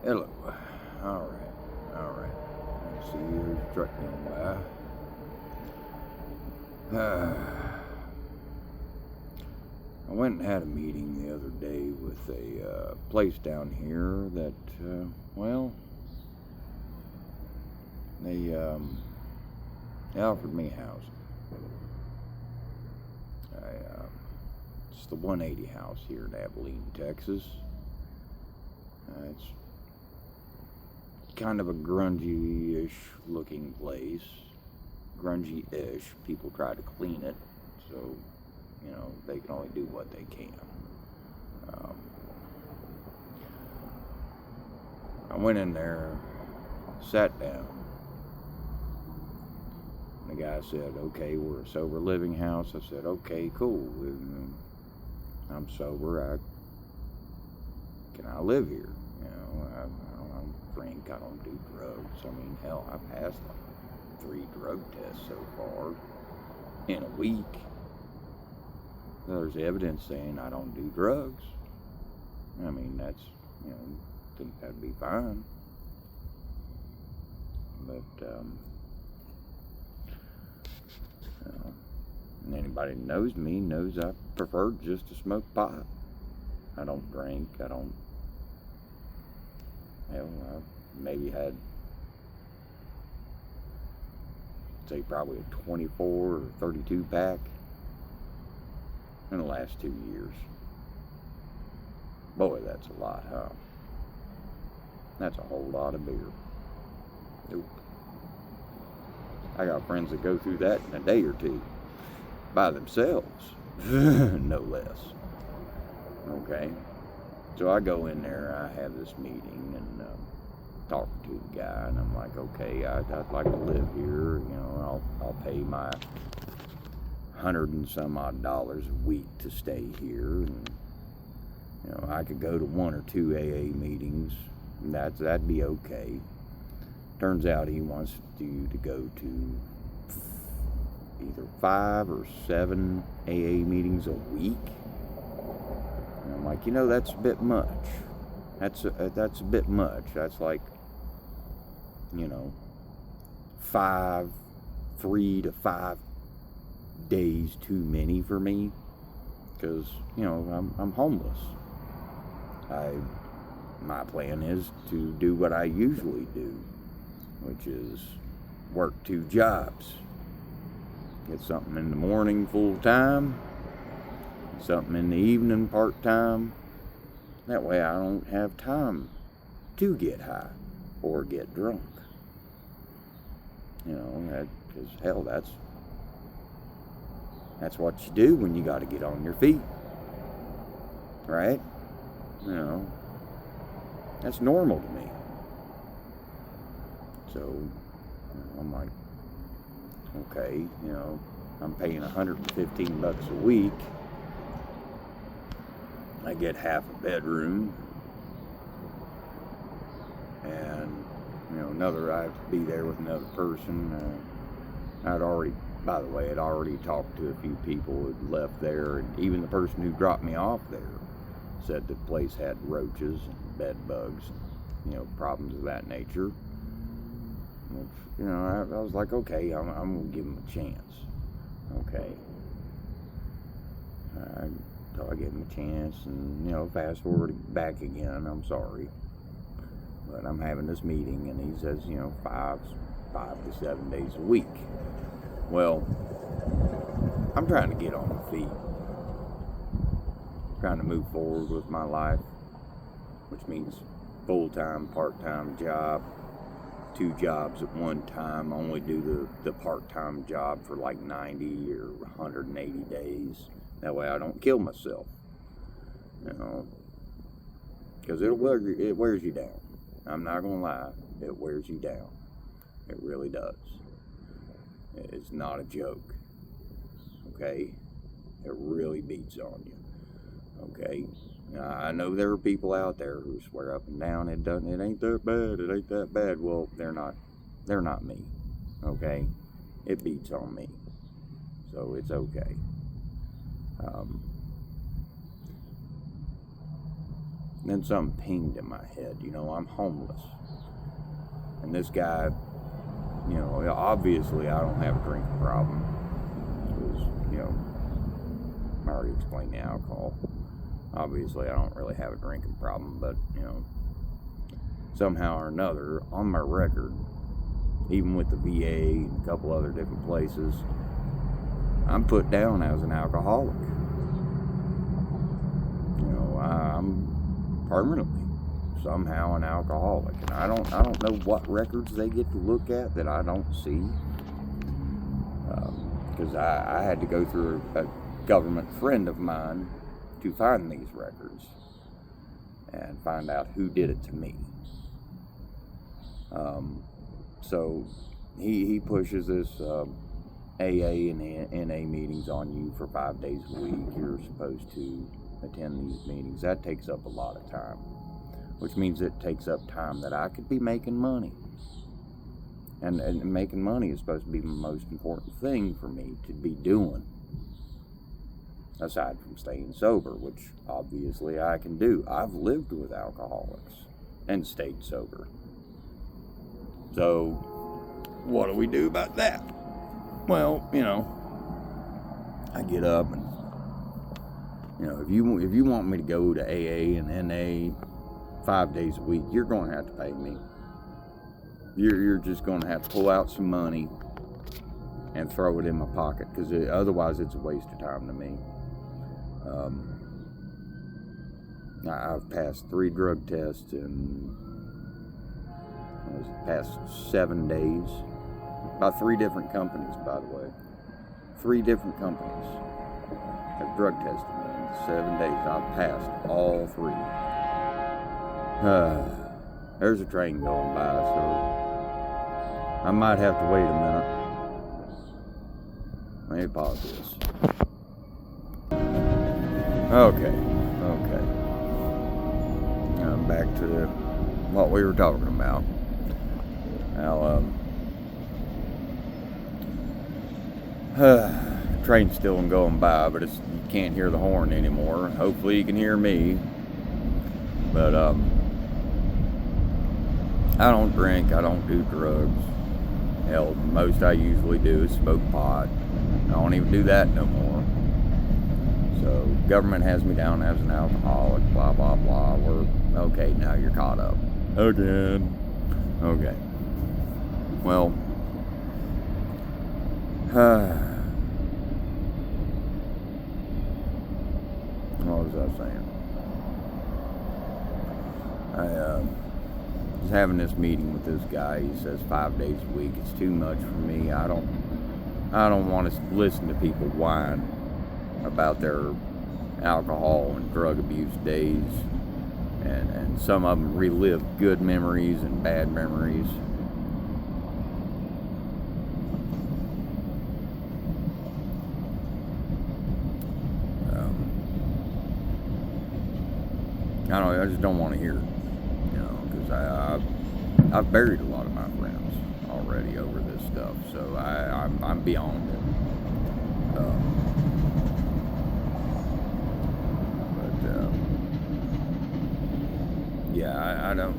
Hello. Alright. Let's see, here's a truck going by. I went and had a meeting the other day with a place down here that, they offered me housing. It's the 180 house here in Abilene, Texas. It's kind of a grungy-ish looking place. Grungy-ish. People try to clean it, so, they can only do what they can. I went in there, sat down. The guy said, okay, we're a sober living house. I said, okay, cool. I'm sober. Can I live here? I don't drink. I don't do drugs. I mean, hell, I passed like 3 drug tests so far in a week. There's evidence saying I don't do drugs. I mean, I think that'd be fine. But, and anybody that knows me knows I prefer just to smoke pot. I don't drink. I maybe had, say, probably a 24 or 32 pack in the last 2 years. Boy, that's a lot, huh? That's a whole lot of beer. Nope. I got friends that go through that in a day or two by themselves, no less. Okay, so I go in there, I have this meeting, and talk to the guy, and I'm like, okay, I'd like to live here. I'll pay my $100 and some odd a week to stay here, and I could go to 1 or 2 AA meetings, and that'd be okay. Turns out he wants you to go to either 5 or 7 AA meetings a week. And I'm like, that's a bit much. That's a bit much. That's like, 3 to 5 days too many for me, because I'm homeless. My plan is to do what I usually do, which is work 2 jobs. Get something in the morning full time, something in the evening part time. That way I don't have time to get high or get drunk. Because hell, that's what you do when you got to get on your feet, right? That's normal to me. So I'm like, okay, I'm paying $115 a week. I get half a bedroom, and I have to be there with another person. I'd already talked to a few people who had left there, and even the person who dropped me off there said the place had roaches and bed bugs, problems of that nature. Which, I was like, okay, I'm gonna give him a chance. Okay. So I gave him a chance, and fast forward back again. I'm sorry, but I'm having this meeting, and he says, 5 to 7 days a week. Well, I'm trying to get on my feet, trying to move forward with my life, which means full-time, part-time job, 2 jobs at one time. Only do the part-time job for like 90 or 180 days. That way I don't kill myself, because it wears you down. I'm not gonna lie, it wears you down. It really does. It's not a joke. Okay, it really beats on you. Okay, I know there are people out there who swear up and down it ain't that bad. It ain't that bad. Well, they're not me. Okay, it beats on me, so it's okay. then something pinged in my head. I'm homeless. And this guy, obviously I don't have a drinking problem. Because, I already explained the alcohol. Obviously I don't really have a drinking problem, but, somehow or another, on my record, even with the VA and a couple other different places, I'm put down as an alcoholic. I'm permanently somehow an alcoholic, and I don't know what records they get to look at that I don't see, because I had to go through a government friend of mine to find these records and find out who did it to me. So he pushes this AA and NA meetings on you for 5 days a week. You're supposed to attend these meetings. That takes up a lot of time, which means it takes up time that I could be making money. And making money is supposed to be the most important thing for me to be doing, aside from staying sober, which obviously I can do. I've lived with alcoholics and stayed sober. So, what do we do about that? Well, I get up and, if you want me to go to AA and NA 5 days a week, you're going to have to pay me. You're just going to have to pull out some money and throw it in my pocket, because otherwise it's a waste of time to me. I've passed 3 drug tests in the past 7 days by 3 different companies, by the way. 3 different companies have drug tested me in 7 days. I've passed all 3. There's a train going by, so I might have to wait a minute. Let me pause this. Okay. Now back to what we were talking about. Now, train's still going by, but you can't hear the horn anymore. Hopefully you can hear me. But I don't drink, I don't do drugs. Hell, the most I usually do is smoke pot. I don't even do that no more. So, government has me down as an alcoholic, blah, blah, blah. Okay, now you're caught up. Again. Okay. Well, what was I saying? I was having this meeting with this guy. He says 5 days a week. It's too much for me. I don't want to listen to people whine about their alcohol and drug abuse days, and some of them relive good memories and bad memories. I just don't want to hear it, because I've buried a lot of my friends already over this stuff, so I'm beyond it. Yeah, I don't.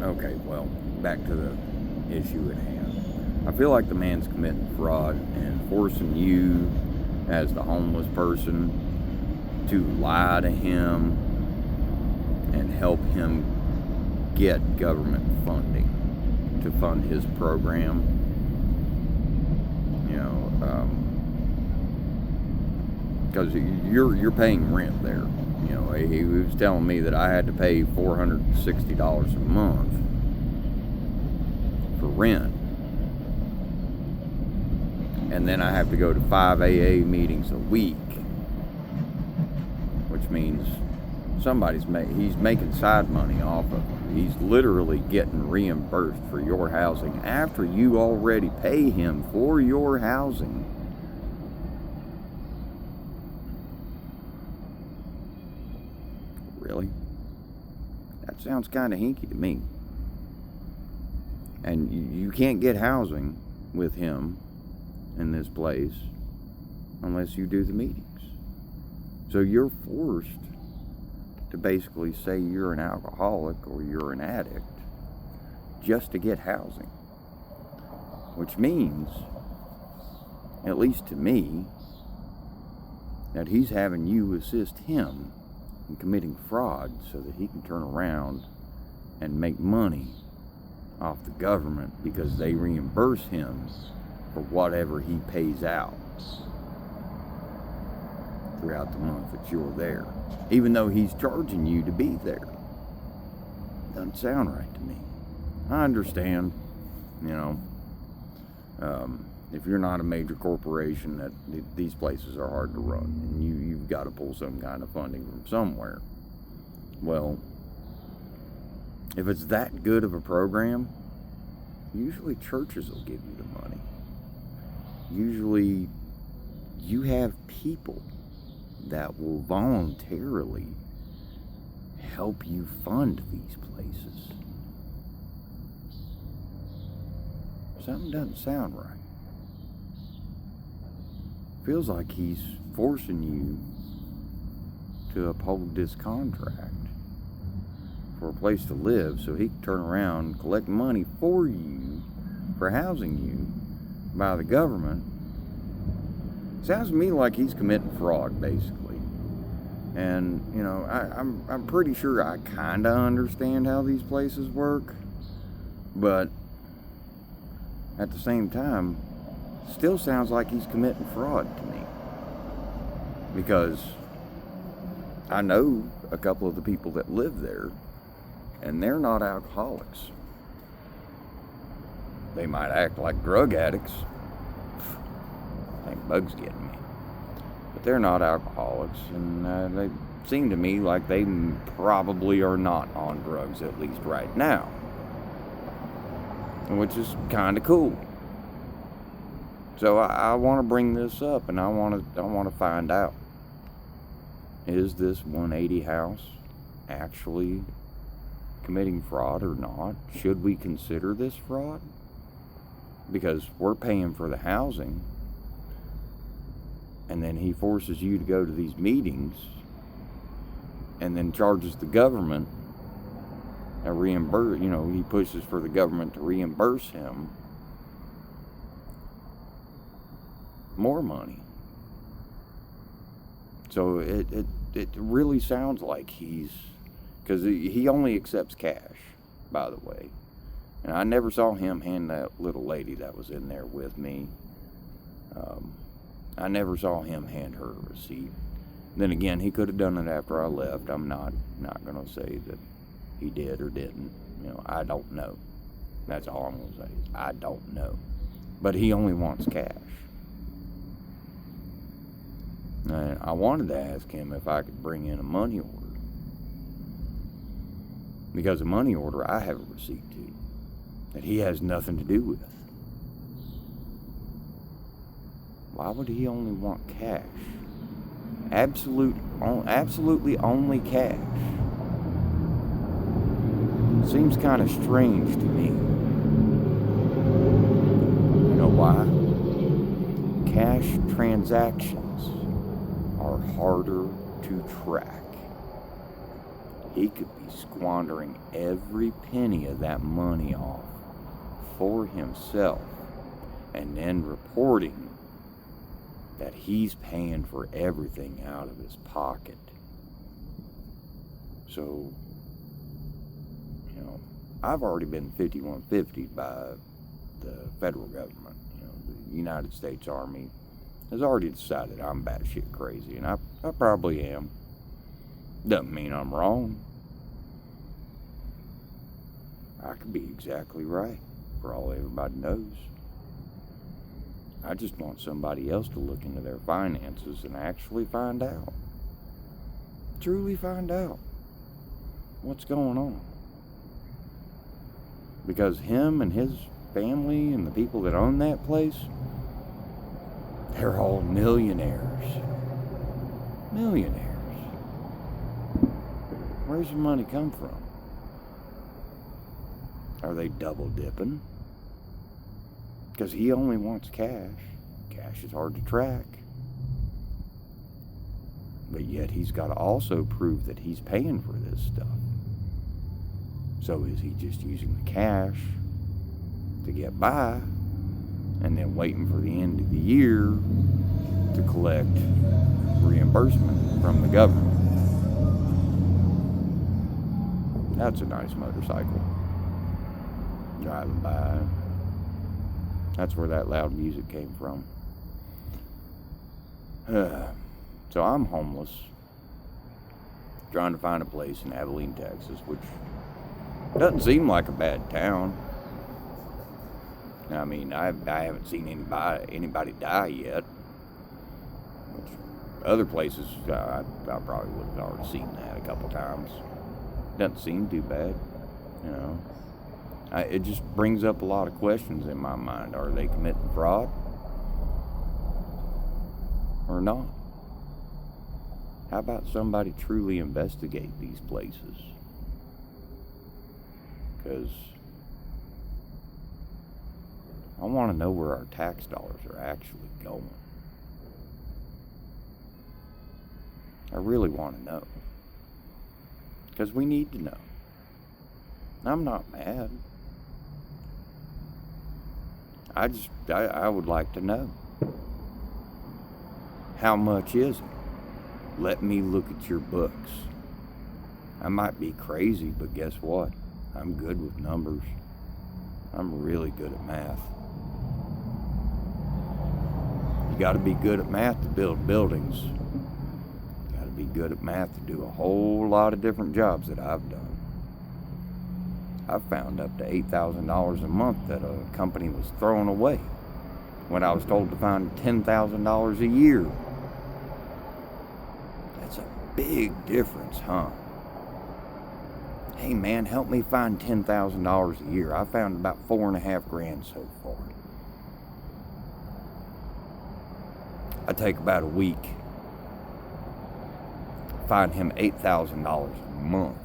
Okay, well, back to the issue at hand. I feel like the man's committing fraud and forcing you, as the homeless person, to lie to him and help him get government funding to fund his program. Because you're paying rent there. He was telling me that I had to pay $460 a month for rent, and then I have to go to 5 AA meetings a week, which means he's making side money off of it. He's literally getting reimbursed for your housing after you already pay him for your housing. Really? That sounds kind of hinky to me. And you can't get housing with him in this place unless you do the meetings. So you're forced to basically say you're an alcoholic or you're an addict just to get housing. Which means, at least to me, that he's having you assist him in committing fraud so that he can turn around and make money off the government because they reimburse him for whatever he pays out throughout the month that you're there, even though he's charging you to be there. Doesn't sound right to me. I understand, if you're not a major corporation, that these places are hard to run, and you've got to pull some kind of funding from somewhere. Well, if it's that good of a program, usually churches will give you the money. Usually you have people that will voluntarily help you fund these places. Something doesn't sound right. Feels like he's forcing you to uphold this contract for a place to live so he can turn around and collect money for you for housing you by the government. Sounds to me like he's committing fraud, basically. And, I'm pretty sure I kind of understand how these places work, but at the same time, still sounds like he's committing fraud to me. Because I know a couple of the people that live there, and they're not alcoholics. They might act like drug addicts. I think bug's getting me. But they're not alcoholics, and they seem to me like they probably are not on drugs, at least right now. Which is kind of cool. So I want to bring this up, and I want to find out, is this 180 house actually committing fraud or not? Should we consider this fraud? Because we're paying for the housing, and then he forces you to go to these meetings, and then charges the government a reimburse. He pushes for the government to reimburse him more money. So it really sounds like because he only accepts cash, by the way. And I never saw him hand that little lady that was in there with me. I never saw him hand her a receipt. Then again, he could have done it after I left. I'm not going to say that he did or didn't. I don't know. That's all I'm going to say. I don't know. But he only wants cash. And I wanted to ask him if I could bring in a money order. Because a money order I have a receipt to that he has nothing to do with. Why would he only want cash? Absolutely only cash. Seems kind of strange to me. You know why? Cash transactions are harder to track. He could be squandering every penny of that money off for himself and then reporting that he's paying for everything out of his pocket. So, I've already been 5150 by the federal government. The United States Army has already decided I'm batshit crazy, and I probably am. Doesn't mean I'm wrong. I could be exactly right, for all everybody knows. I just want somebody else to look into their finances and actually find out. Truly find out what's going on. Because him and his family and the people that own that place, they're all millionaires. Millionaires. Where's the money come from? Are they double dipping? Because he only wants cash. Cash is hard to track. But yet he's got to also prove that he's paying for this stuff. So is he just using the cash to get by and then waiting for the end of the year to collect reimbursement from the government? That's a nice motorcycle. Driving by. That's where that loud music came from. So I'm homeless, trying to find a place in Abilene, Texas, which doesn't seem like a bad town. I mean, I haven't seen anybody die yet. Which other places, I probably would have already seen that a couple times. Doesn't seem too bad, you know. It just brings up a lot of questions in my mind. Are they committing fraud or not? How about somebody truly investigate these places? Because I want to know where our tax dollars are actually going. I really want to know. Because we need to know. I'm not mad. I would like to know. How much is it? Let me look at your books. I might be crazy, but guess what? I'm good with numbers. I'm really good at math. You gotta be good at math to build buildings. You gotta be good at math to do a whole lot of different jobs that I've done. I've found up to $8,000 a month that a company was throwing away when I was told to find $10,000 a year. That's a big difference, huh? Hey man, help me find $10,000 a year. I found about $4.5 grand so far. I take about a week. Find him $8,000 a month.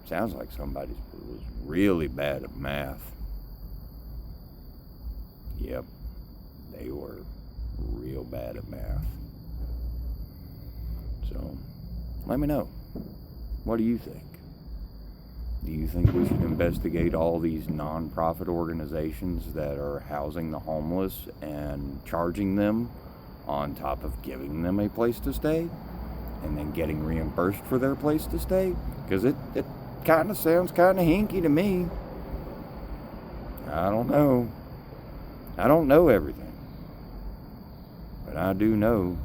Sounds like somebody was really bad at math. Yep, they were real bad at math. So, let me know. What do you think? Do you think we should investigate all these non-profit organizations that are housing the homeless and charging them on top of giving them a place to stay and then getting reimbursed for their place to stay? Because it kind of sounds kind of hinky to me. I don't know. I don't know everything. But I do know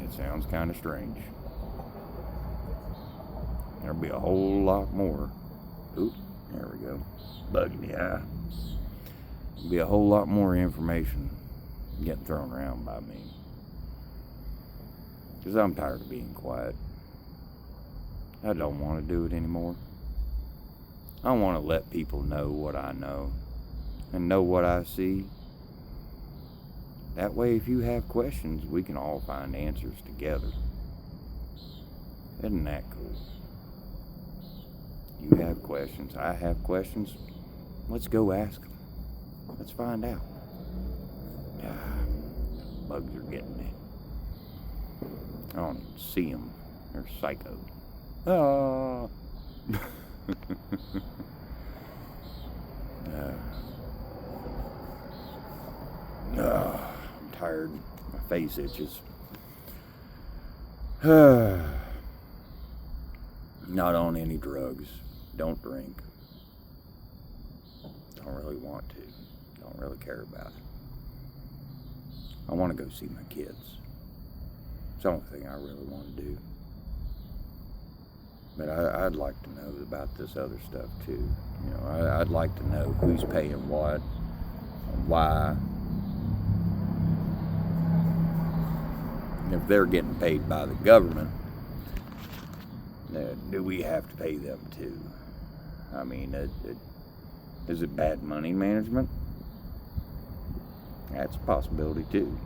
it sounds kind of strange. There'll be a whole lot more. Oop, there we go. Bug in the eye. There'll be a whole lot more information getting thrown around by me. Because I'm tired of being quiet. I don't want to do it anymore. I want to let people know what I know and know what I see. That way, if you have questions, we can all find answers together. Isn't that cool? You have questions, I have questions. Let's go ask them. Let's find out. Bugs are getting me. I don't even see them. They're psycho. Ah. I'm tired. My face itches. Not on any drugs. Don't drink. Don't really want to. Don't really care about it. I want to go see my kids. It's the only thing I really want to do. But I'd like to know about this other stuff too. You know, I'd like to know who's paying what, why. And if they're getting paid by the government, do we have to pay them too? I mean, is it bad money management? That's a possibility too.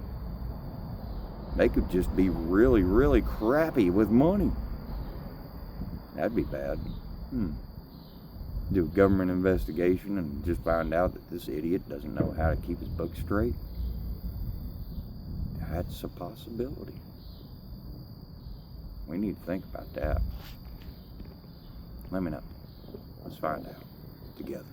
They could just be really, really crappy with money. That'd be bad. Do a government investigation and just find out that this idiot doesn't know how to keep his books straight. That's a possibility. We need to think about that. Let me know. Let's find out together.